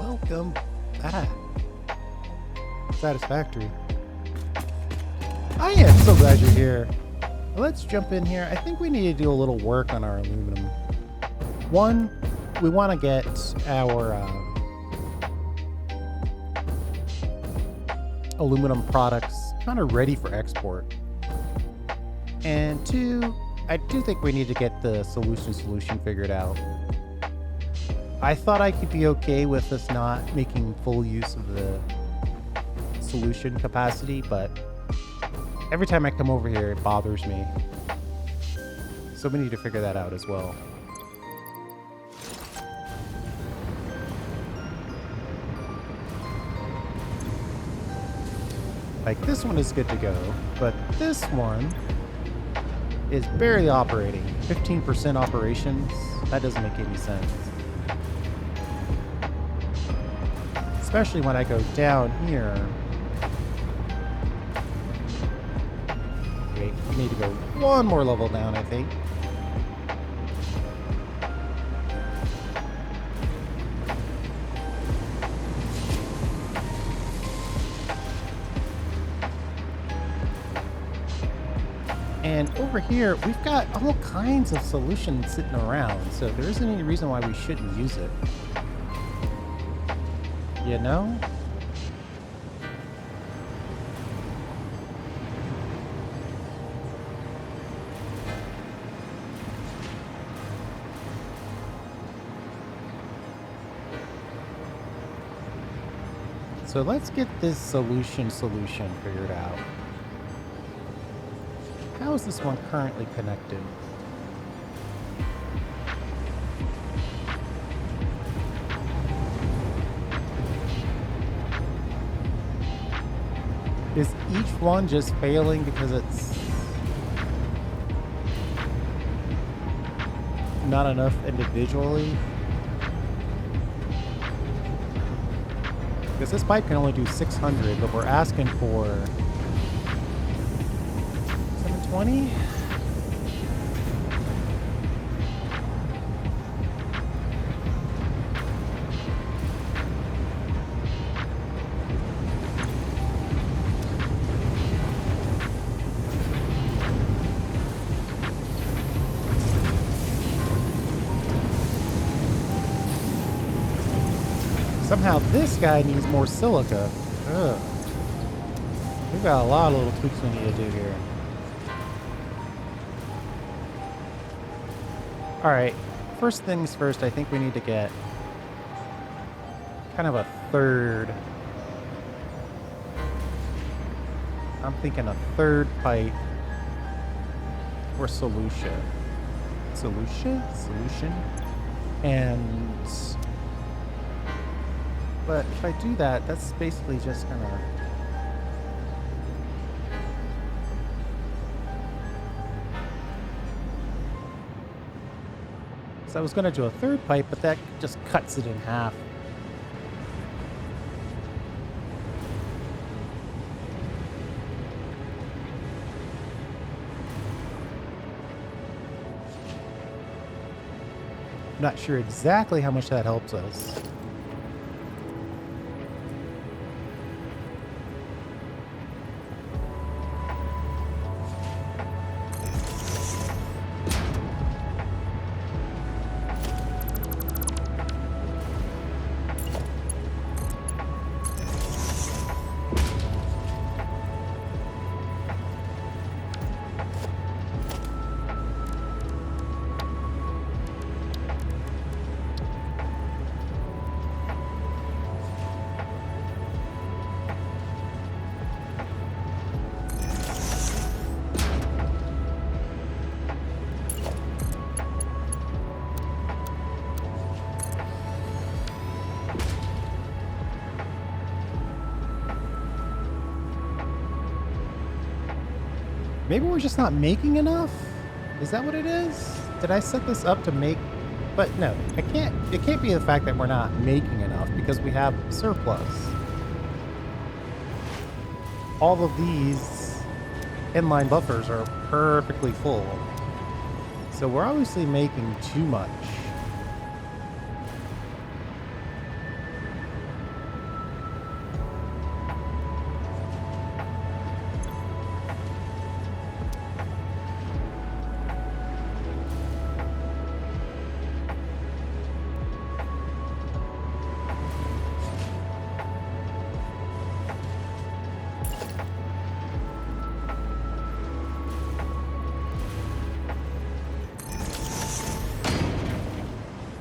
Welcome back. Satisfactory. I am so glad you're here. Let's jump in here. I think we need to do a little work on our aluminum. One, we want to get our aluminum products kind of ready for export. And two, I do think we need to get the solution figured out. I thought I could be okay with us not making full use of the solution capacity, but every time I come over here, it bothers me. So we need to figure that out as well. Like, this one is good to go, but this one is barely operating. 15% operations? That doesn't make any sense. Especially when I go down here. Wait, we need to go one more level down, I think. And over here, we've got all kinds of solutions sitting around, so there isn't any reason why we shouldn't use it. You know? So let's get this solution figured out. How is this one currently connected? Is each one just failing because it's not enough individually? Because this pipe can only do 600, but we're asking for 720? Somehow this guy needs more silica. Ugh. We've got a lot of little tweaks we need to do here. Alright, first things first, I think we need to get kind of a third. I'm thinking a third pipe or solution. Solution? And but if I do that, that's basically just gonna so I was gonna do a third pipe, but that just cuts it in half. Not sure exactly how much that helps us. Maybe we're just not making enough? Is that what it is? Did I set this up to make... But no, it can't be the fact that we're not making enough because we have surplus. All of these inline buffers are perfectly full. So we're obviously making too much.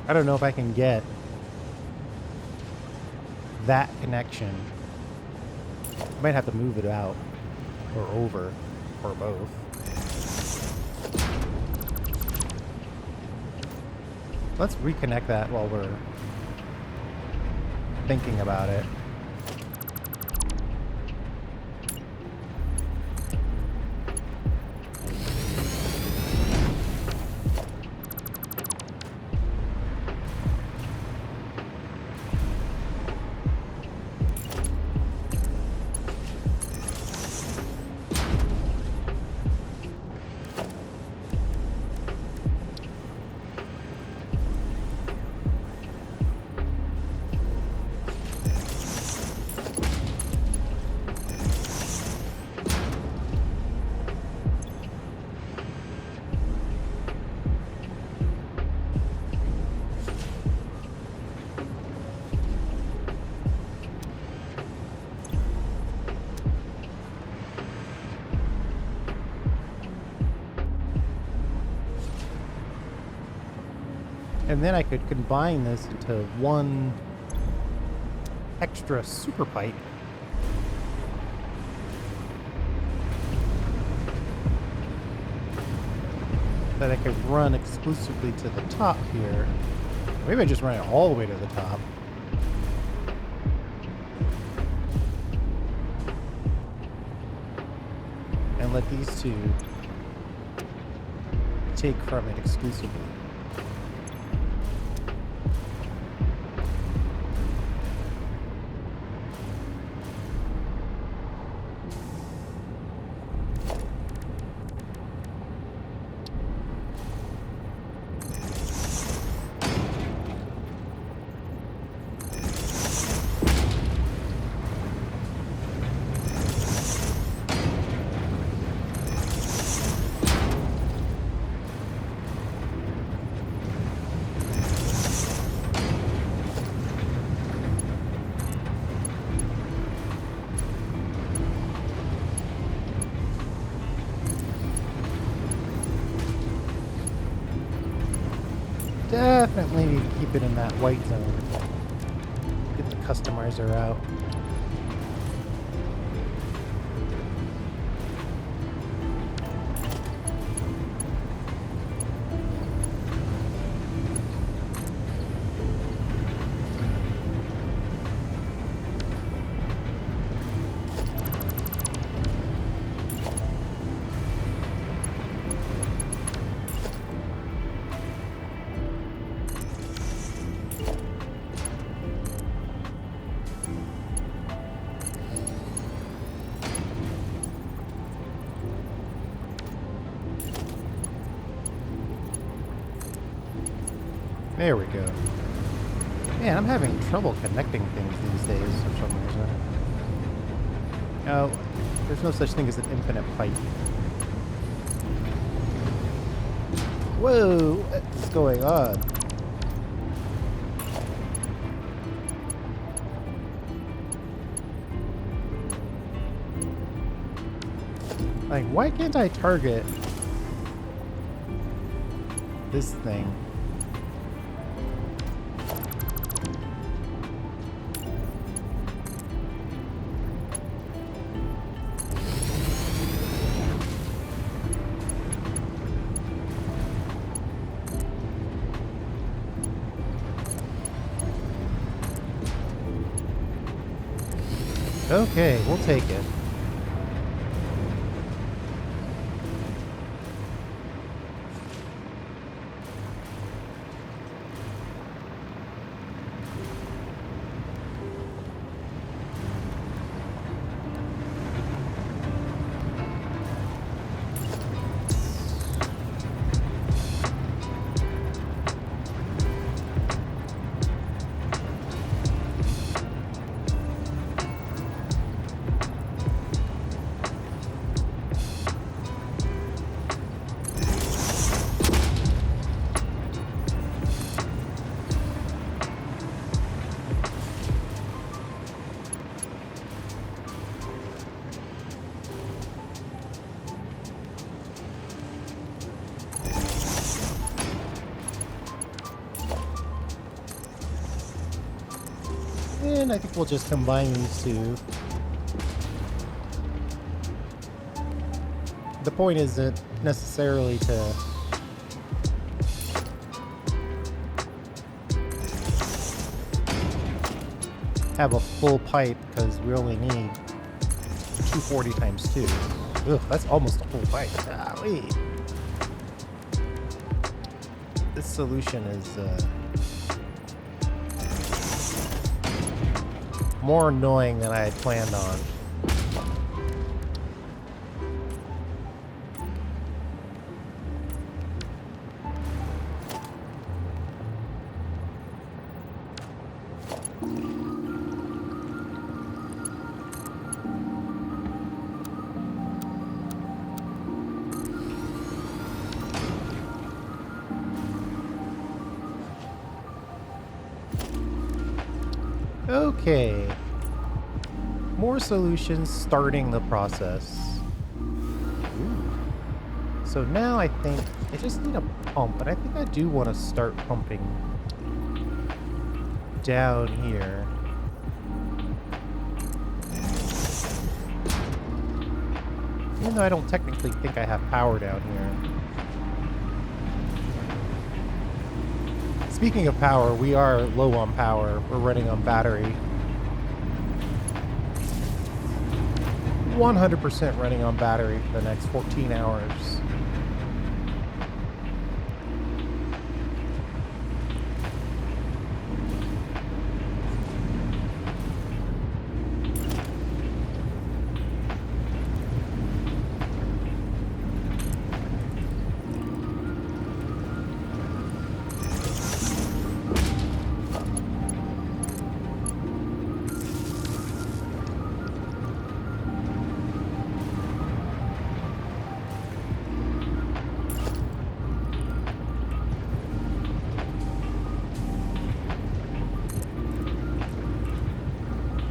I don't know if I can get that connection. I might have to move it out or over or both. Let's reconnect that while we're thinking about it. And then I could combine this into one extra super pipe. That I could run exclusively to the top here. Maybe I just run it all the way to the top. And let these two take from it exclusively. Definitely need to keep it in that white zone. Get the customizer out. There we go. Man, I'm having trouble connecting things these days for some reason. No, there's no such thing as an infinite pipe. Whoa, what's going on? Like, why can't I target this thing? Okay, we'll take it. And I think we'll just combine these two. The point isn't necessarily to have a full pipe, because we only need 240 times 2. Ugh, that's almost a full pipe. Golly. This solution is more annoying than I had planned on. Okay. More solutions starting the process. Ooh. So now I think I just need a pump, and I think I do want to start pumping down here. Even though I don't technically think I have power down here. Speaking of power, we are low on power. We're running on battery. 100% running on battery for the next 14 hours.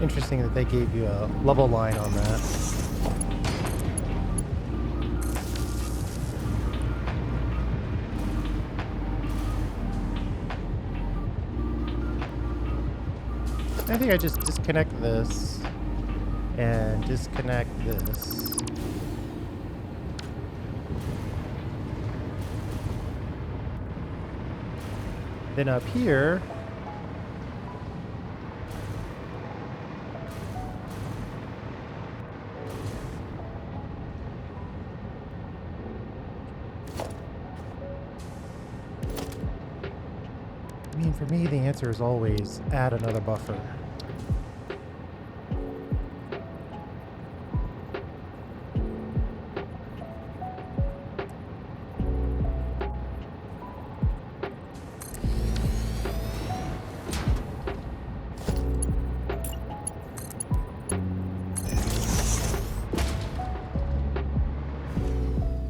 Interesting that they gave you a level line on that. I think I just disconnect this and disconnect this. Then up here, I mean, for me, the answer is always add another buffer.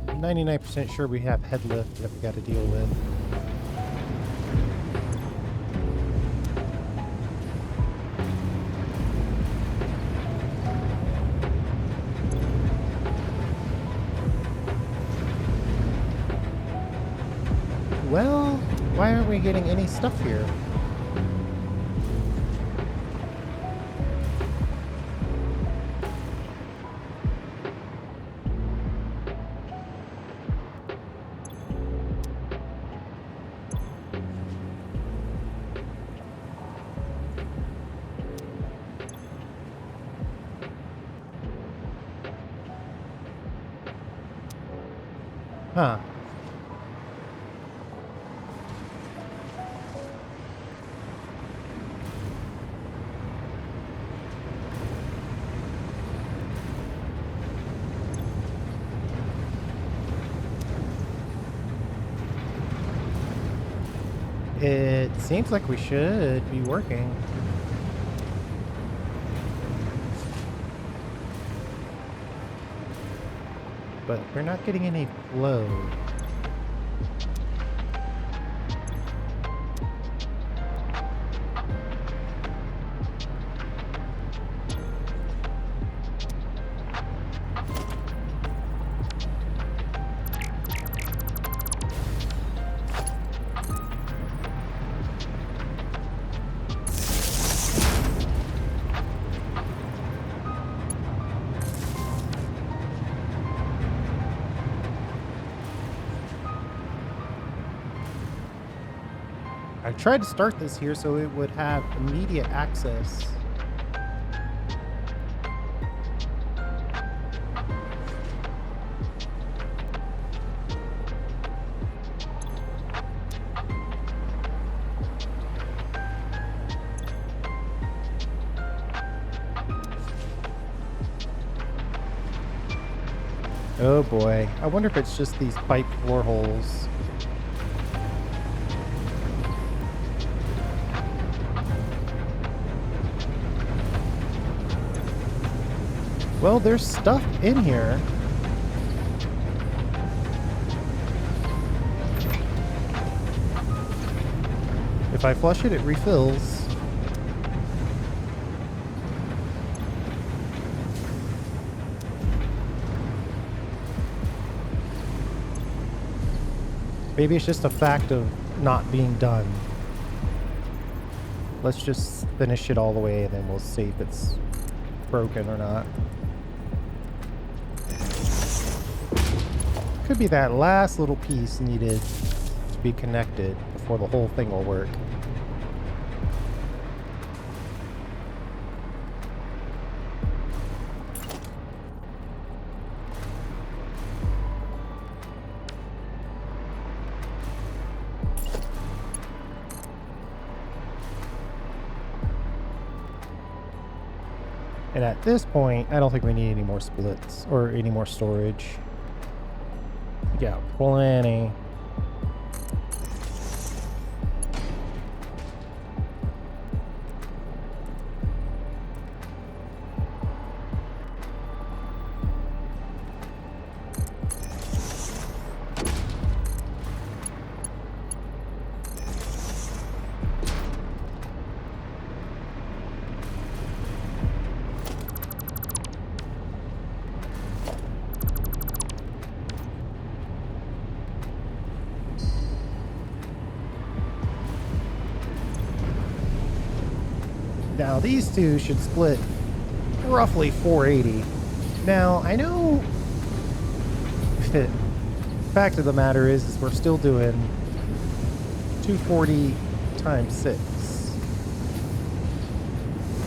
I'm 99% sure we have head lift that we got to deal with. Well, why aren't we getting any stuff here? Huh. It seems like we should be working. But we're not getting any flow. tried to start this here so it would have immediate access. Oh boy, I wonder if it's just these pipe floor holes. Well, there's stuff in here. If I flush it, it refills. Maybe it's just a fact of not being done. Let's just finish it all the way and then we'll see if it's broken or not. Could be that last little piece needed to be connected before the whole thing will work. And at this point, I don't think we need any more splits or any more storage. We got plenty. Now these two should split roughly 480. Now I know the fact of the matter is we're still doing 240 times 6.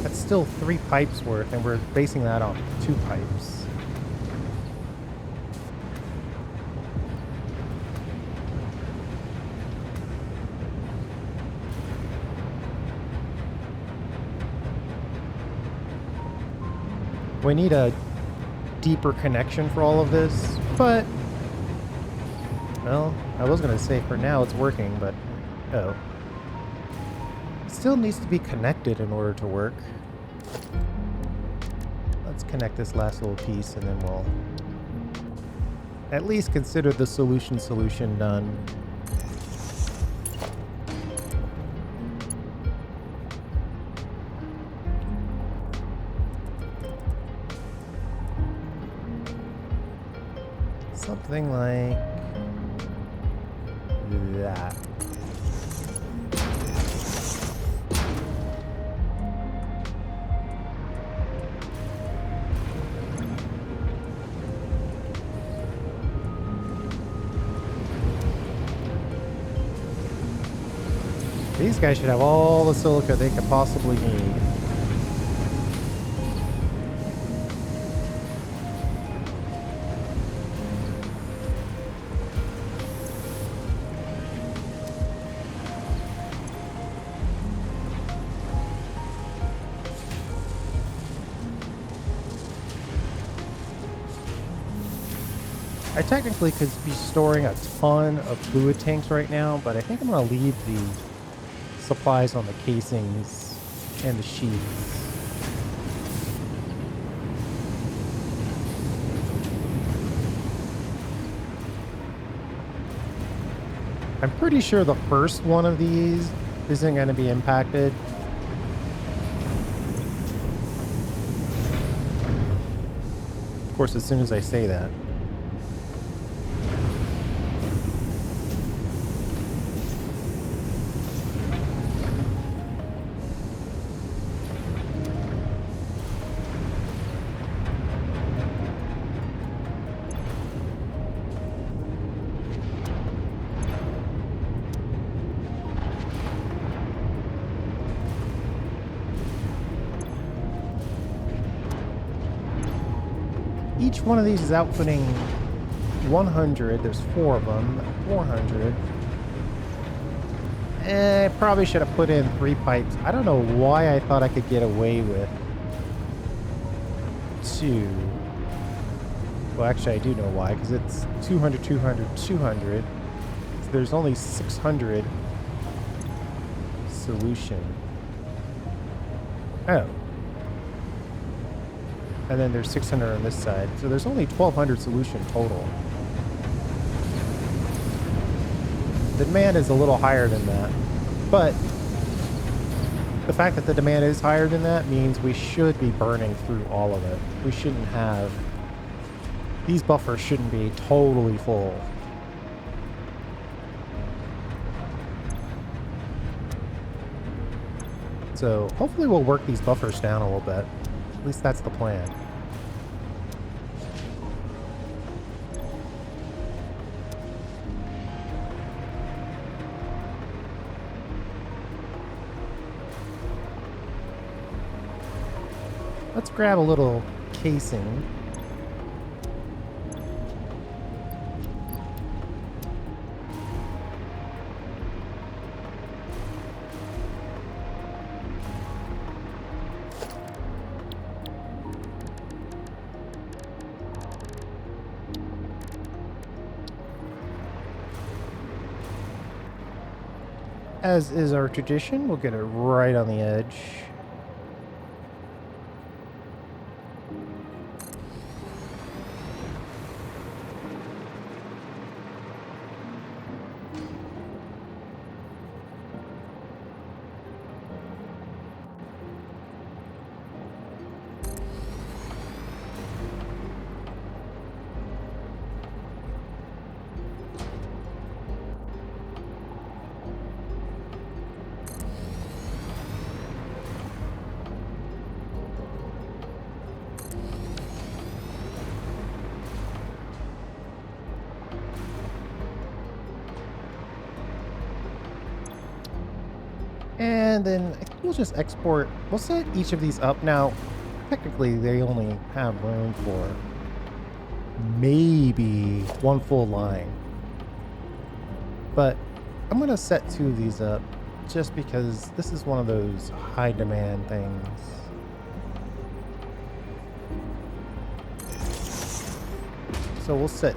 That's still 3 pipes worth, and we're basing that on 2 pipes. We need a deeper connection for all of this, but, well, I was going to say for now it's working, but, oh. It still needs to be connected in order to work. Let's connect this last little piece and then we'll at least consider the solution done. Something like that. These guys should have all the silica they could possibly need. I technically could be storing a ton of fluid tanks right now, but I think I'm going to leave the supplies on the casings and the sheaths. I'm pretty sure the first one of these isn't going to be impacted. Of course, as soon as I say that. each one of these is outputting 100. There's 4 of them. 400. Probably should have put in 3 pipes. I don't know why I thought I could get away with 2. Well, actually, I do know why, because it's 200, 200, 200. So there's only 600 solution. Oh. And then there's 600 on this side. So there's only 1,200 solution total. The demand is a little higher than that. But the fact that the demand is higher than that means we should be burning through all of it. We shouldn't have... These buffers shouldn't be totally full. So hopefully we'll work these buffers down a little bit. At least that's the plan. Let's grab a little casing. As is our tradition, we'll get it right on the edge. And then I think we'll just export. We'll set each of these up. Now, technically, they only have room for maybe 1 full line. But I'm going to set 2 of these up just because this is one of those high demand things. So we'll set...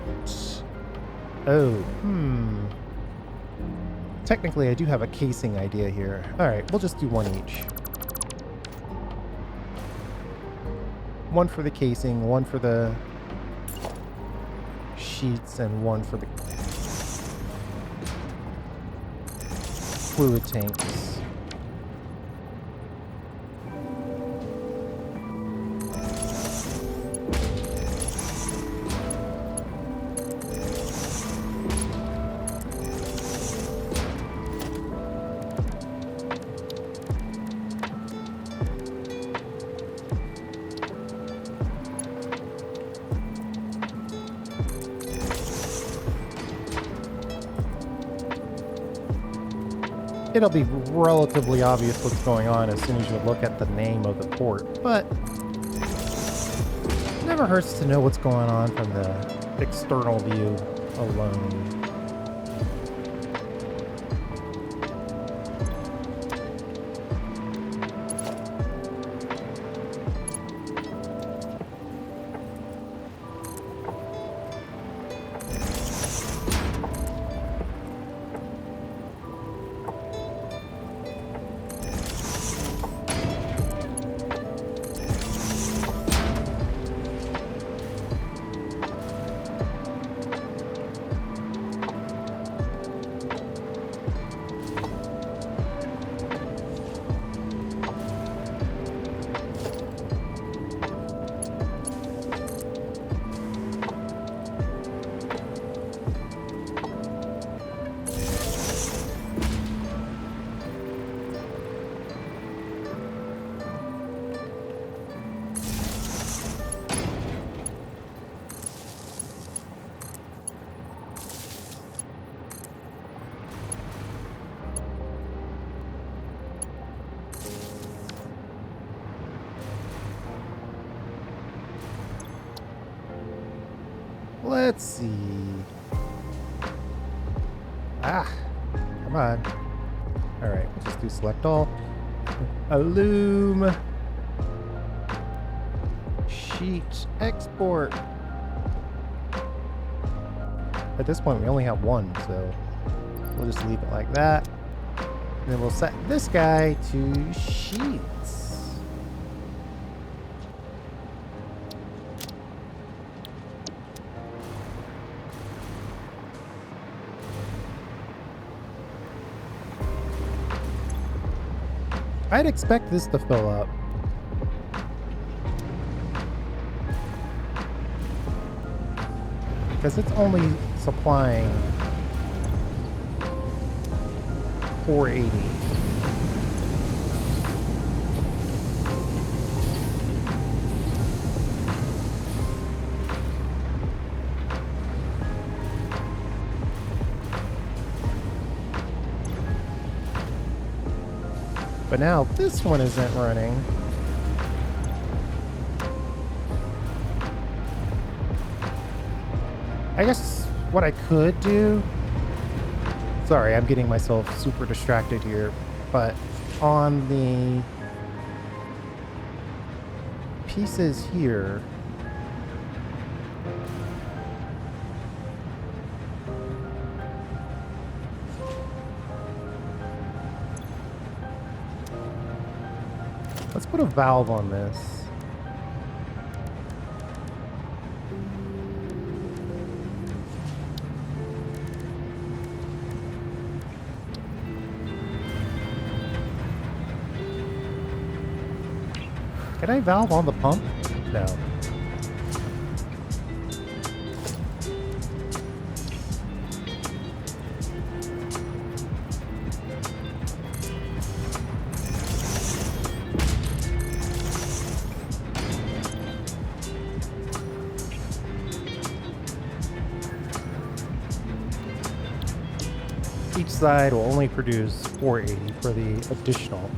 Technically, I do have a casing idea here. Alright, we'll just do 1 each. 1 for the casing, 1 for the sheets, and 1 for the fluid tanks. It'll be relatively obvious what's going on as soon as you look at the name of the port, but it never hurts to know what's going on from the external view alone. Let's see. Ah, come on. All right, we'll just do select all. Loom. Sheet export. At this point, we only have one, so we'll just leave it like that. And then we'll set this guy to sheets. I'd expect this to fill up. Because it's only supplying 480. But now this one isn't running. I guess what I could do, sorry, I'm getting myself super distracted here, but on the pieces here, let's put a valve on this. Can I valve on the pump? No. Each side will only produce 480 for the additional.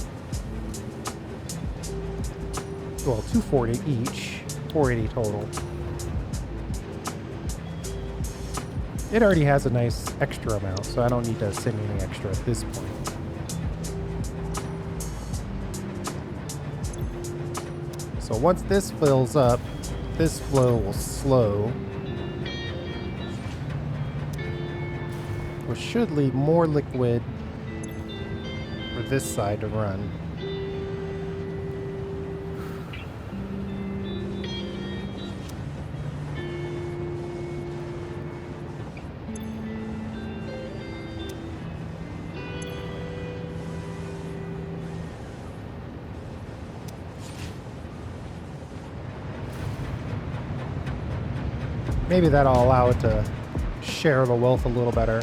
Well, 240 each, 480 total. It already has a nice extra amount, so I don't need to send any extra at this point. So once this fills up, this flow will slow, which should leave more liquid for this side to run. Maybe that'll allow it to share the wealth a little better.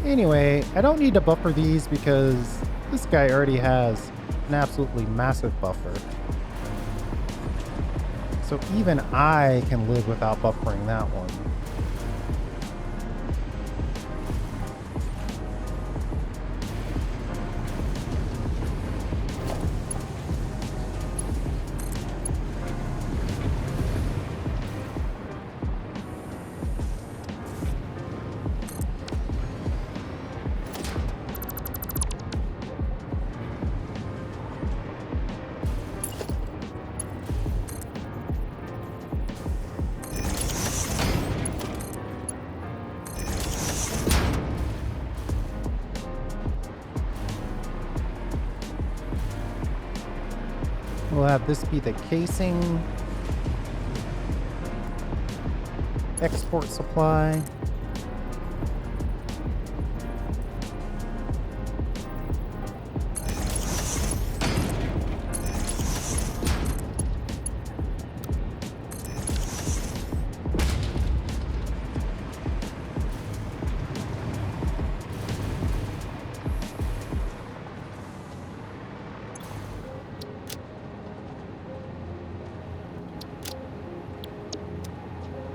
Anyway, I don't need to buffer these because this guy already has an absolutely massive buffer. So even I can live without buffering that one. We'll have this be the casing, export supply.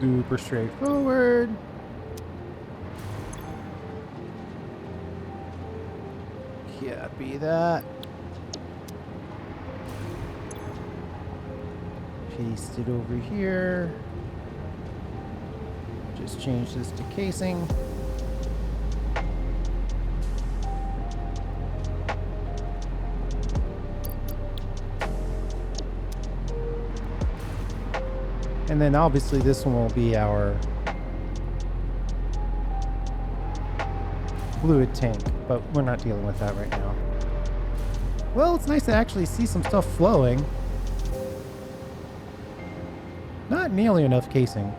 Super straightforward. Yeah, be that. Paste it over here. Just change this to casing. And then obviously this one will be our fluid tank, but we're not dealing with that right now. Well, it's nice to actually see some stuff flowing. Not nearly enough casing.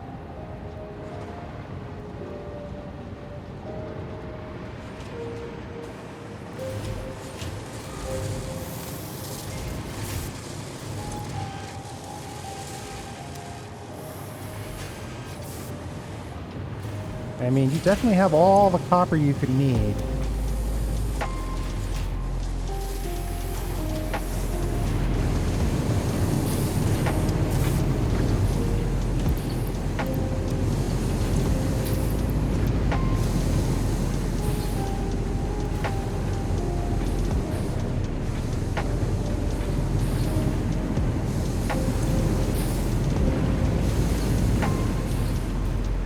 I mean, you definitely have all the copper you could need.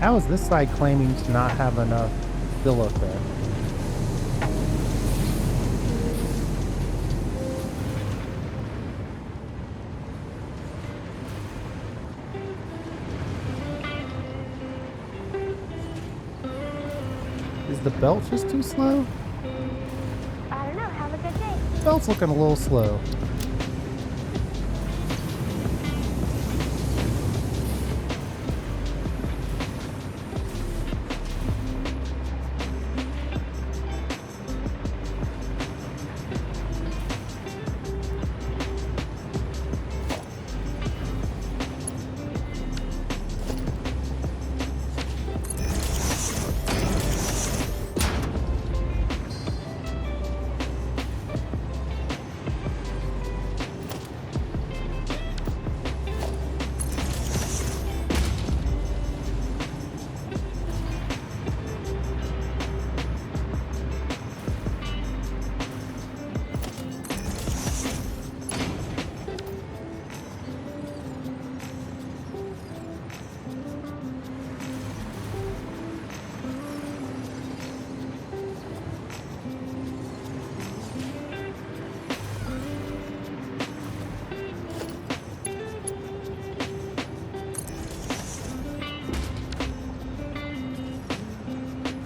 How is this side claiming to not have enough billet there? Is the belt just too slow? I don't know. Have a good day. The belt's looking a little slow.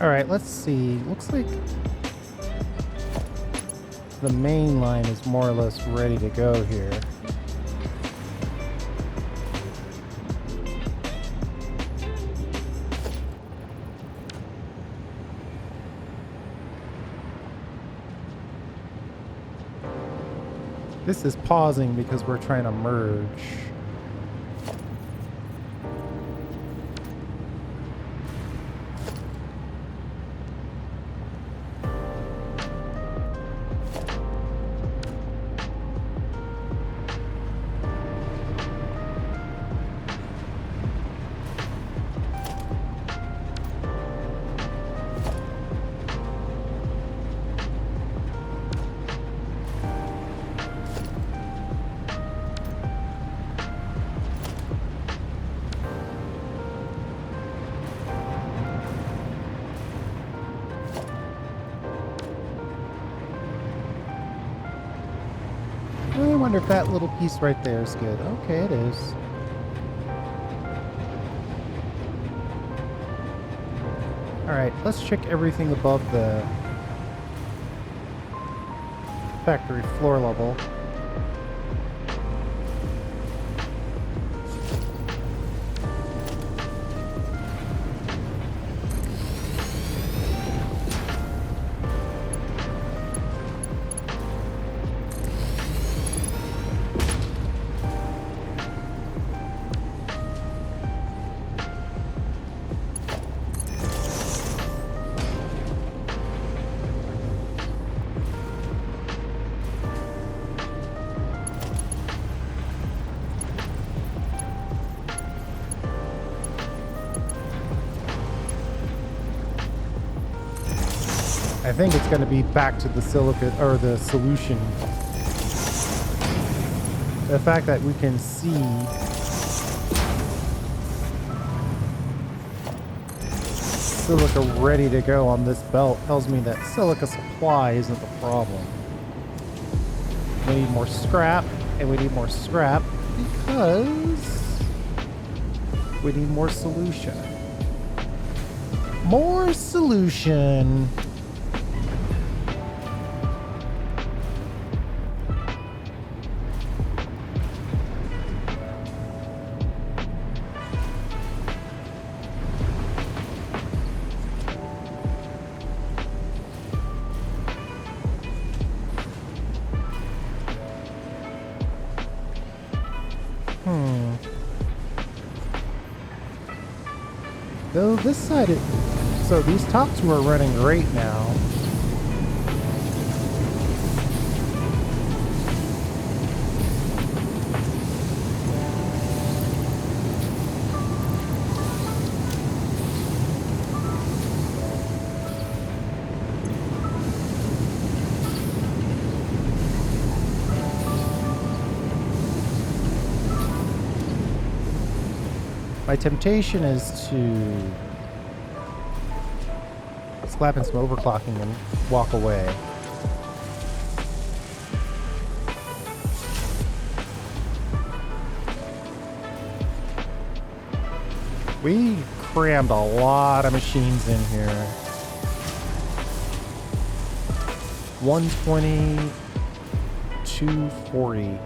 All right, let's see. Looks like the main line is more or less ready to go here. This is pausing because we're trying to merge. I wonder if that little piece right there is good. Okay, it is. Alright, let's check everything above the factory floor level. I think it's going to be back to the silica or the solution. The fact that we can see silica ready to go on this belt tells me that silica supply isn't the problem. We need more scrap, and we need more scrap because we need more solution. More solution. Though this side, so these top two are running great now. My temptation is to slap in some overclocking and walk away. We crammed a lot of machines in here. 120, 240.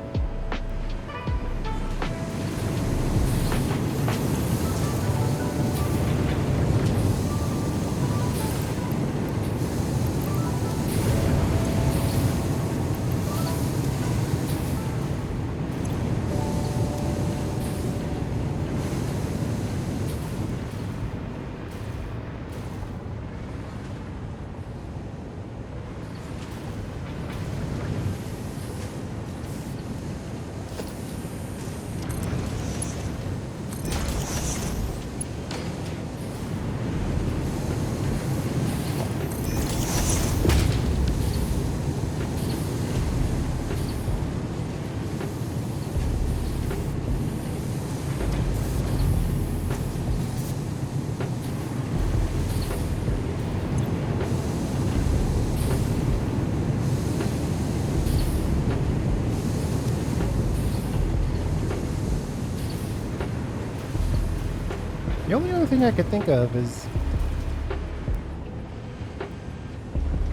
The only other thing I could think of is,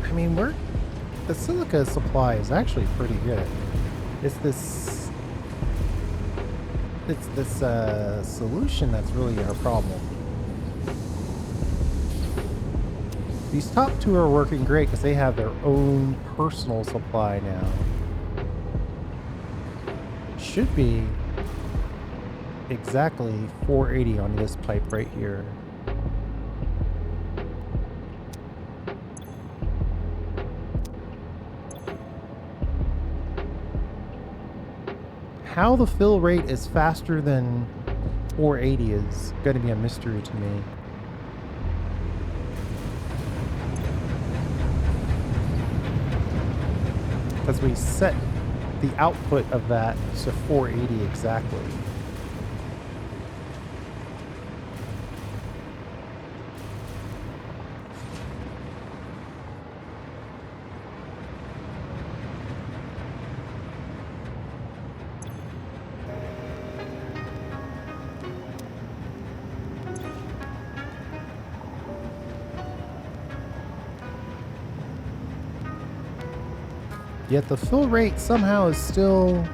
I mean, the silica supply is actually pretty good. It's this solution that's really our problem. These top two are working great because they have their own personal supply now. It should be exactly 480 on this pipe right here. How the fill rate is faster than 480 is going to be a mystery to me. Because we set the output of that to 480 exactly. Yet the fill rate somehow is still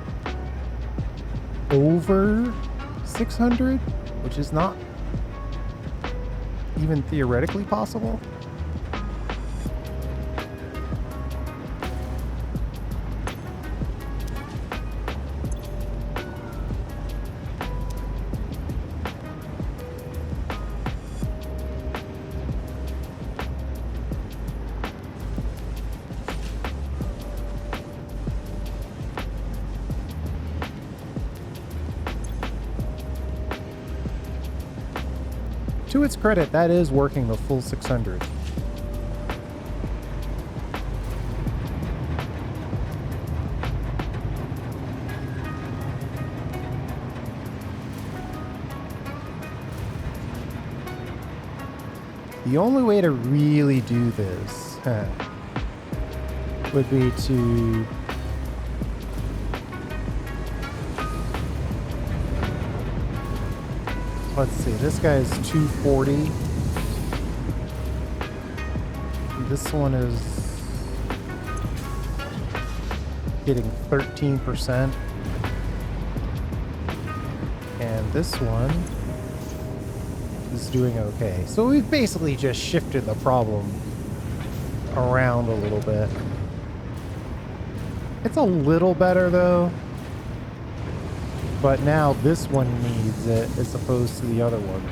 over 600, which is not even theoretically possible. To its credit, that is working the full 600. The only way to really do this would be to let's see, this guy's 240. This one is getting 13%. And this one is doing okay. So we've basically just shifted the problem around a little bit. It's a little better though. But now this one needs it as opposed to the other one.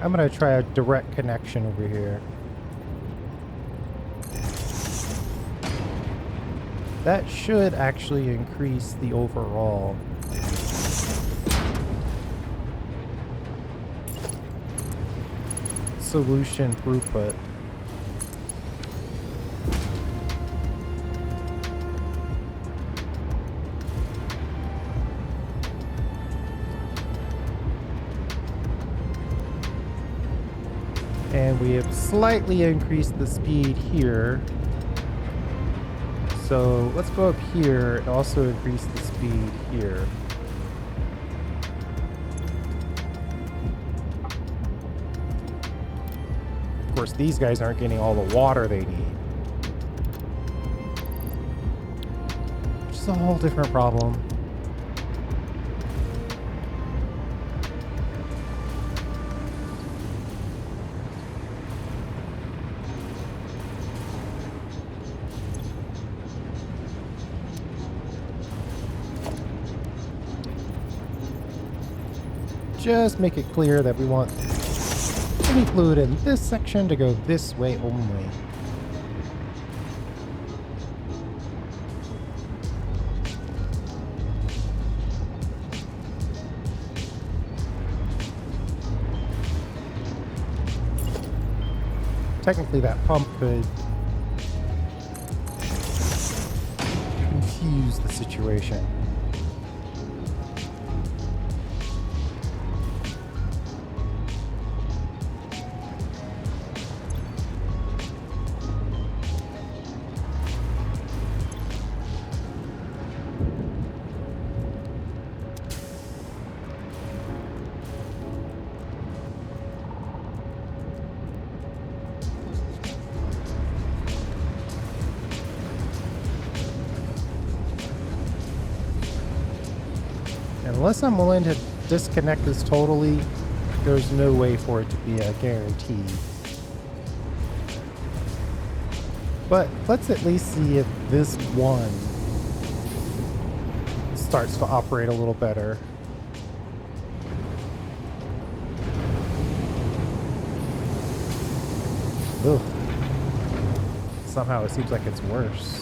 I'm gonna try a direct connection over here. That should actually increase the overall. Solution throughput. And we have slightly increased the speed here. So let's go up here and also increase the speed here. Of course, these guys aren't getting all the water they need. Which is a whole different problem. Just make it clear that we want any fluid in this section to go this way only. Technically that pump could confuse the situation. Unless I'm willing to disconnect this totally, there's no way for it to be a guarantee. But let's at least see if this one starts to operate a little better. Ugh. Somehow it seems like it's worse.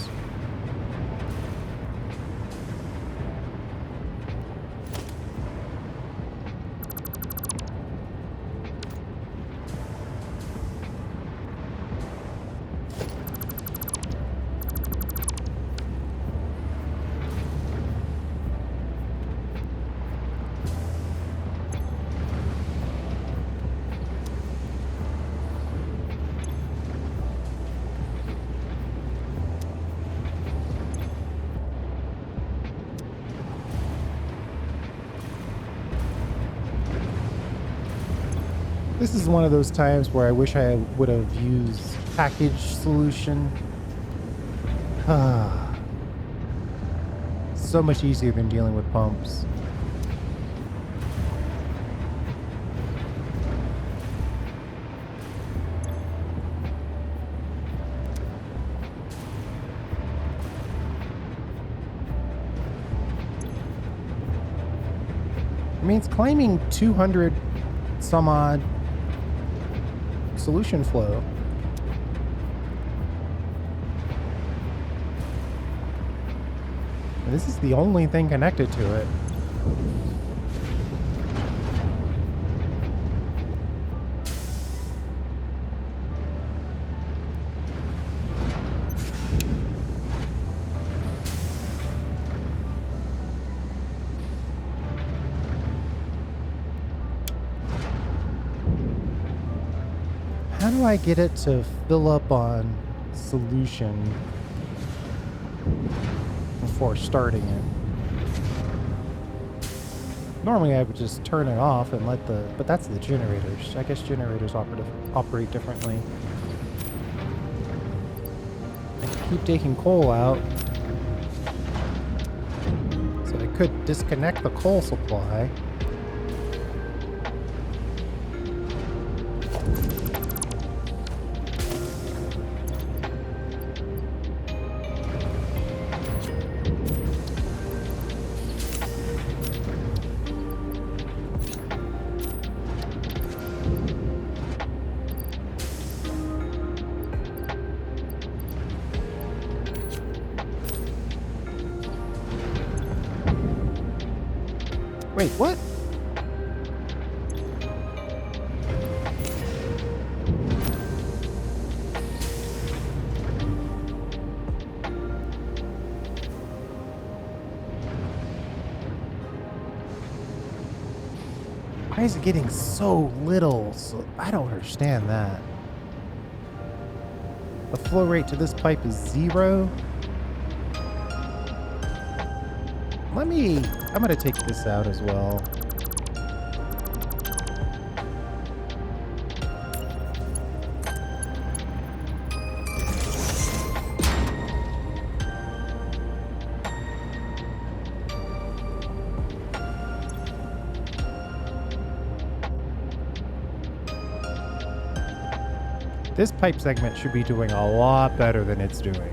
This is one of those times where I wish I would have used package solution. So much easier than dealing with pumps. I mean, it's claiming 200 some odd solution flow. And this is the only thing connected to it. How do I get it to fill up on solution before starting it? Normally I would just turn it off and let the, but that's the generators. I guess generators operate differently. I keep taking coal out. So I could disconnect the coal supply. Wait, what? Why is it getting so little? So I don't understand that. The flow rate to this pipe is 0. I'm gonna take this out as well. This pipe segment should be doing a lot better than it's doing.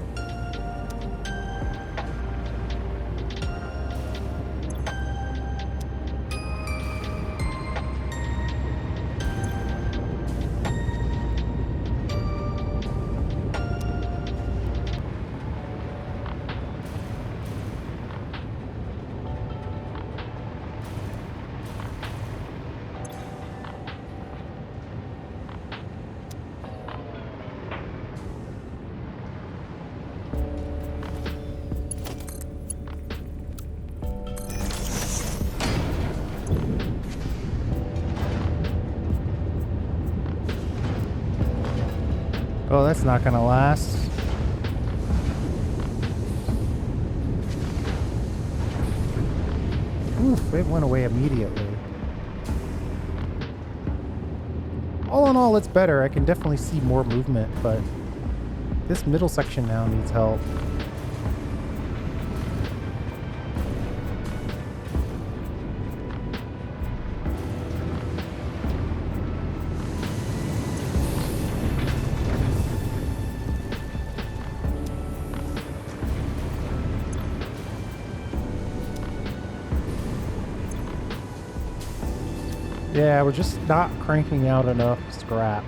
Oh, that's not gonna last. Oof, it went away immediately. All in all, it's better. I can definitely see more movement, but this middle section now needs help. Yeah, we're just not cranking out enough scrap.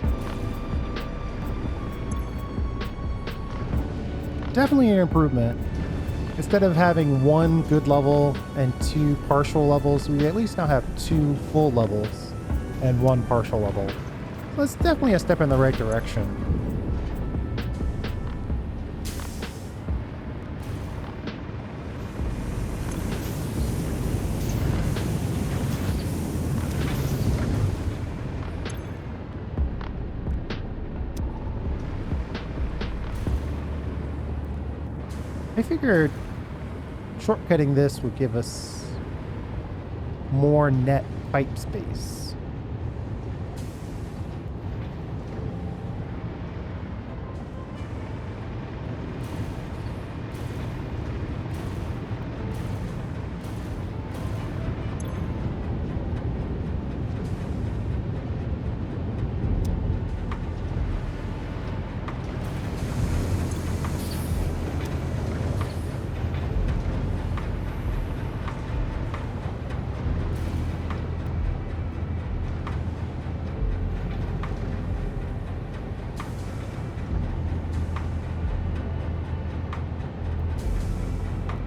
Definitely an improvement. Instead of having one good level and 2 partial levels, we at least now have 2 full levels and 1 partial level. So it's definitely a step in the right direction. I figured shortcutting this would give us more net pipe space.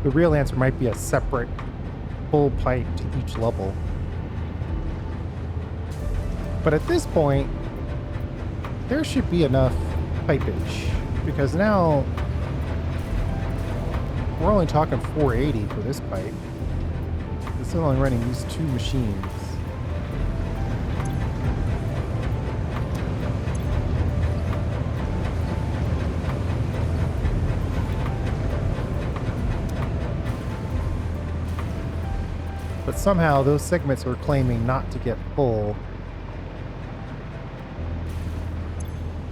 the real answer might be a separate full pipe to each level. But at this point, there should be enough pipage, because now we're only talking 480 for this pipe. This is only running these two machines. But somehow those segments were claiming not to get full,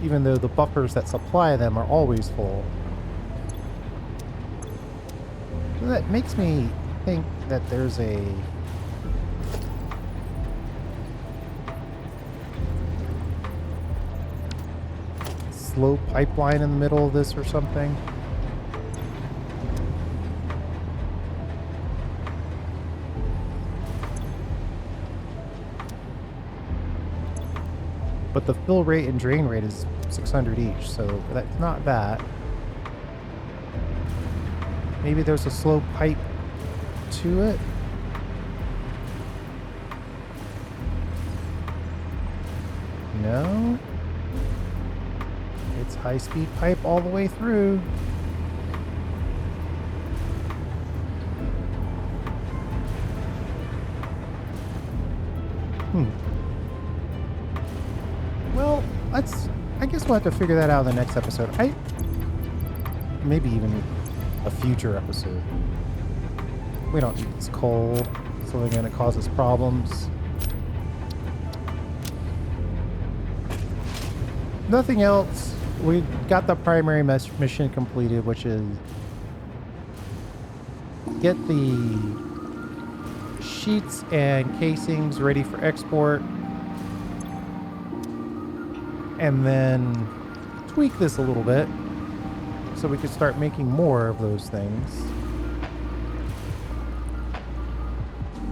even though the buffers that supply them are always full. So that makes me think that there's a slow pipeline in the middle of this or something. But the fill rate and drain rate is 600 each, so that's not bad. Maybe there's a slow pipe to it. No. It's high-speed pipe all the way through. Well, I guess we'll have to figure that out in the next episode. Maybe even a future episode. We don't need this coal, so they're going to cause us problems. Nothing else. We got the primary mission completed, which is get the sheets and casings ready for export, and then tweak this a little bit so we could start making more of those things.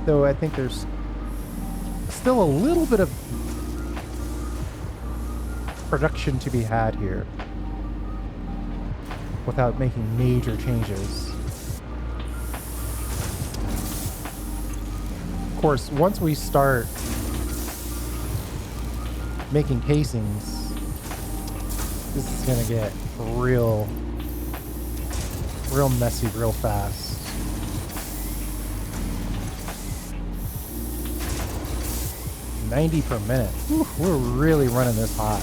Though I think there's still a little bit of production to be had here without making major changes. Of course, once we start making casings, this is gonna get real messy real fast. $90 per minute. Whew, we're really running this hot.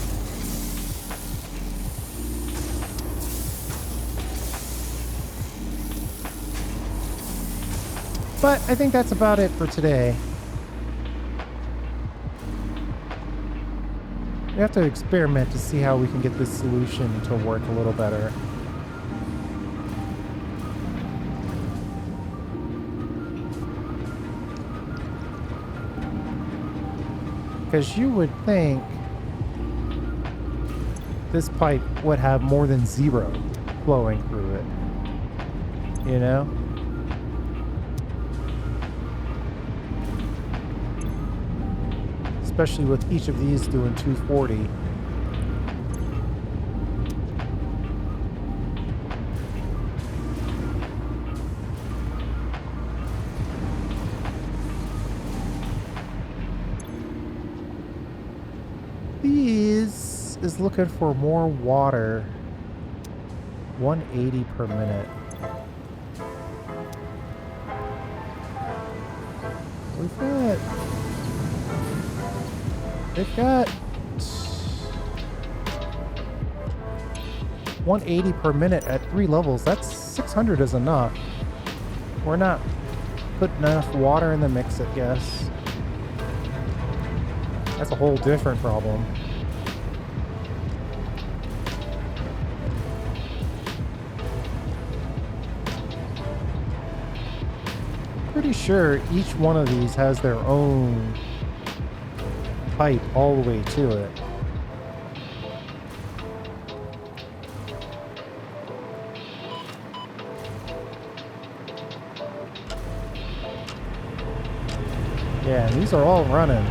But I think that's about it for today. We have to experiment to see how we can get this solution to work a little better. Because you would think this pipe would have more than zero flowing through it. You know? Especially with each of these doing 240. These is looking for more water. 180 per minute. They've got 180 per minute at 3 levels. That's 600 is enough. We're not putting enough water in the mix, I guess. That's a whole different problem. Pretty sure each one of these has their own pipe all the way to it. Yeah, these are all running.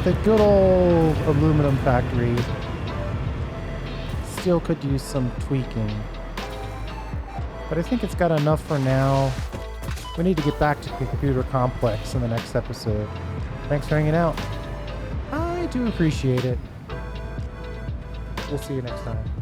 The good old aluminum factory still could use some tweaking. But I think it's got enough for now. We need to get back to the computer complex in the next episode. Thanks for hanging out. I do appreciate it. We'll see you next time.